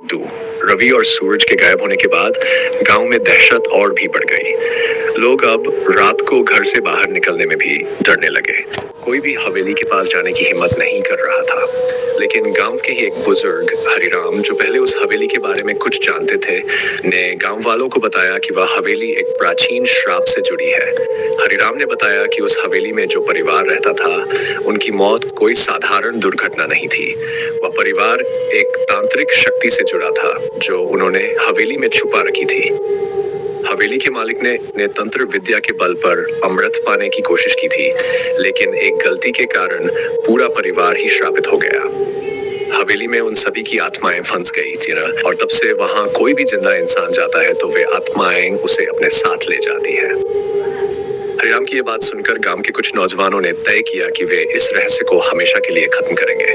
दू रवि और सूरज के गायब होने के बाद गांव में दहशत और भी बढ़ गई। लोग अब रात को घर से बाहर निकलने में भी डरने लगे। कोई भी हवेली के पास जाने की हिम्मत नहीं कर रहा था। लेकिन गांव के ही एक बुजुर्ग हरिराम, जो पहले उस हवेली के बारे में कुछ जानते थे, ने गांव वालों को बताया कि वह हवेली एक प्राचीन श्राप से जुड़ी है। हरिराम ने बताया कि उस हवेली में जो परिवार रहता था, उनकी मौत कोई साधारण दुर्घटना नहीं थी। वह परिवार एक तांत्रिक शक्ति से जुड़ा था जो उन्होंने हवेली में छुपा रखी थी। हवेली के मालिक ने तंत्र विद्या के बल पर अमृत पाने की कोशिश की थी, लेकिन एक गलती के कारण पूरा परिवार ही श्रापित हो गया। हवेली में उन सभी की आत्माएं फंस गई थी ना, और तब से वहां कोई भी जिंदा इंसान जाता है तो वे आत्माएं उसे अपने साथ ले जाती है। हरिराम की ये बात सुनकर गांव के कुछ नौजवानों ने तय किया कि वे इस रहस्य को हमेशा के लिए खत्म करेंगे।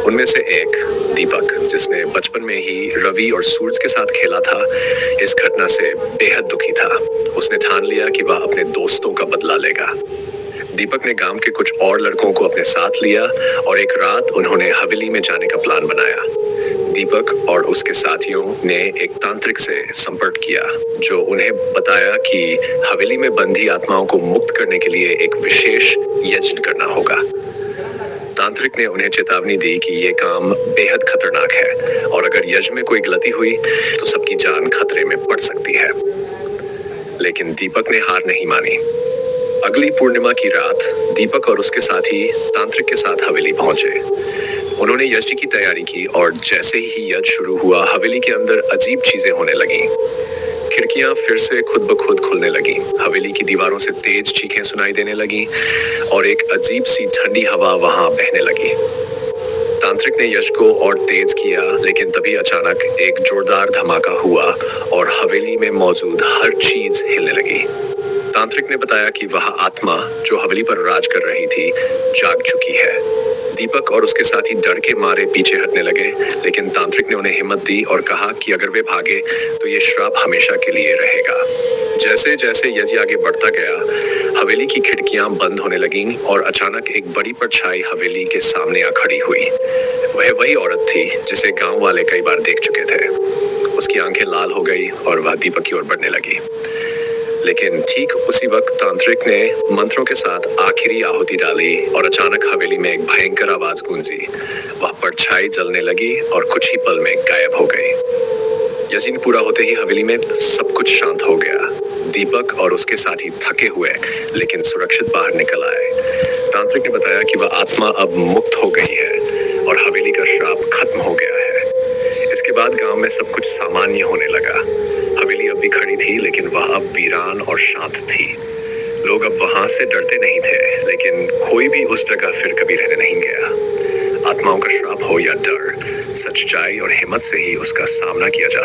उनमें से एक दीपक, जिसने बचपन में ही रवि और सूरज के साथ खेला था, इस घटना से बेहद दुखी था। उसने ठान लिया कि वह अपने दोस्तों का बदला लेगा। दीपक ने गांव के कुछ और लड़कों को अपने साथ लिया और एक रात उन्होंने हवेली में जाने का प्लान बनाया। दीपक और उसके साथियों ने एक तांत्रिक से संपर्क किया, जो उन्हें बताया कि हवेली में बंधी आत्माओं को मुक्त करने के लिए एक विशेष यज्ञ करना होगा। तांत्रिक ने उन्हें चेतावनी दी कि यह काम बेहद खतरनाक है और अगर यज्ञ में कोई गलती हुई तो सबकी जान खतरे में पड़ सकती है। लेकिन दीपक ने हार नहीं मानी। अगली पूर्णिमा की रात दीपक और उसके साथी तांत्रिक के साथ हवेली पहुंचे। उन्होंने यज्ञ की तैयारी की और जैसे ही यज्ञ शुरू हुआ, हवेली के अंदर अजीब चीजें होने लगीं। खिड़कियां फिर से खुद ब खुद खुलने लगी, हवेली की दीवारों से तेज चीखें सुनाई देने लगी और एक अजीब सी ठंडी हवा वहां बहने लगी। तांत्रिक ने यज्ञ को और तेज किया, लेकिन तभी अचानक एक जोरदार धमाका हुआ और हवेली में मौजूद हर चीज हिलने लगी। तांत्रिक ने बताया कि वह आत्मा जो हवेली पर राज कर रही थी, जाग चुकी है। दीपक और उसके साथी डर के मारे पीछे हटने लगे, लेकिन तांत्रिक ने उन्हें हिम्मत दी और कहा कि अगर वे भागे तो ये श्राप हमेशा के लिए रहेगा। जैसे जैसे यज्ञ आगे बढ़ता गया, हवेली की खिड़कियां बंद होने लगीं और अचानक एक बड़ी परछाई हवेली के सामने आ खड़ी हुई। वह वही औरत थी जिसे गांव वाले कई बार देख चुके थे। उसकी आंखें लाल हो गई और वह दीपक की ओर बढ़ने लगी। लेकिन ठीक उसी वक्त तांत्रिक ने मंत्रों के साथ आखिरी आहुति डाली और अचानक हवेली में एक भयंकर आवाज गूंजी। वह परछाई जलने लगी और कुछ ही पल में गायब हो गई। यज्ञ पूरा होते ही हवेली में सब कुछ शांत हो गया। दीपक और उसके साथी थके हुए लेकिन सुरक्षित बाहर निकल आए। तांत्रिक ने बताया कि वह आत्मा अब मुक्त हो गई है और हवेली का श्राप खत्म हो गया है। इसके बाद गांव में सब कुछ सामान्य होने लगा। हवेली अब भी खड़ी थी, लेकिन वह अब वीरान और शांत थी। लोग अब वहां से डरते नहीं थे, लेकिन कोई भी उस जगह फिर कभी रहने नहीं गया। आत्माओं का श्राप हो या डर, सच्चाई और हिम्मत से ही उसका सामना किया जा सकता है।